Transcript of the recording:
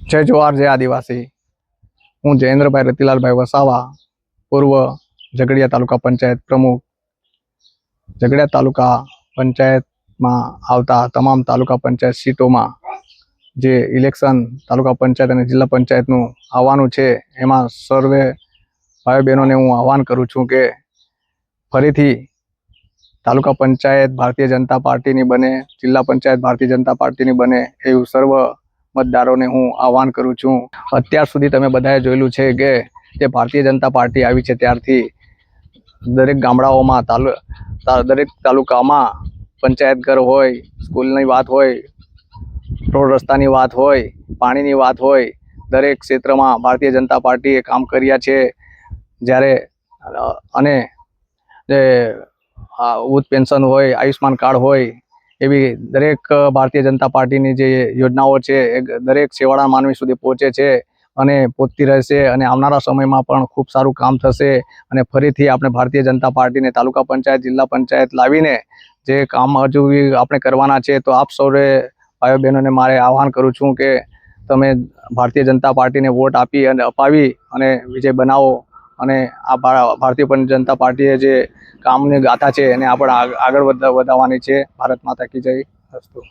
जय जोहार जय आदिवासी। हूँ जयेन्द्रभाई रतिलालभाई वसावा, पूर्व झगड़िया तालुका पंचायत प्रमुख। झगड़िया तालुका पंचायत में आवता तमाम तालुका पंचायत सीटों में जे इलेक्शन तालुका पंचायत और जिला पंचायत आववानुं छे, एमां सर्वे भाई बहनों ने हूँ आह्वान करूँ छूँ के फरीथी तालुका पंचायत भारतीय जनता पार्टी नी बने, जिला पंचायत भारतीय जनता पार्टी नी बने एवं सर्व मतदारों ने हूँ आह्वान करूँ छूँ। अत्यार सुधी तमे बधाए जोयेलुं छे के जे भारतीय जनता पार्टी आवी छे त्यारथी दरेक गामडाओमां दरेक तालुकामां पंचायत घर होय, स्कूलनी वात होय, रोड रस्तानी वात होय, पाणीनी वात होय, दरेक क्षेत्रमां भारतीय जनता पार्टीए काम कर्या छे। ज्यारे अने जे वृद्ध पेन्शन होय, आयुष्मान कार्ड होय, एवी दरेक भारतीय जनता पार्टी जे योजनाओ छे दरेक छेवाड़ा मानवी सुधी पहोंचे छे अने पहोंचती रहेशे अने आवनारा समयमां पण खूब सारुं काम थशे अने फरीथी आपणे भारतीय जनता पार्टी ने तालुका पंचायत जिला पंचायत लावीने जे काम हजू आपणे करवाना छे। तो आप सौरे भाई बहनों ने मारे आह्वान करूँ छूँ के तमे भारतीय जनता पार्टी ने वोट आपी अने अपावी अने विजय बनावो अने आ भारतीय जनता पार्टीए जे कामनी गाथा छे एने आपण આગળ વધારવાની છે। भारत माता की जय। अस्तु।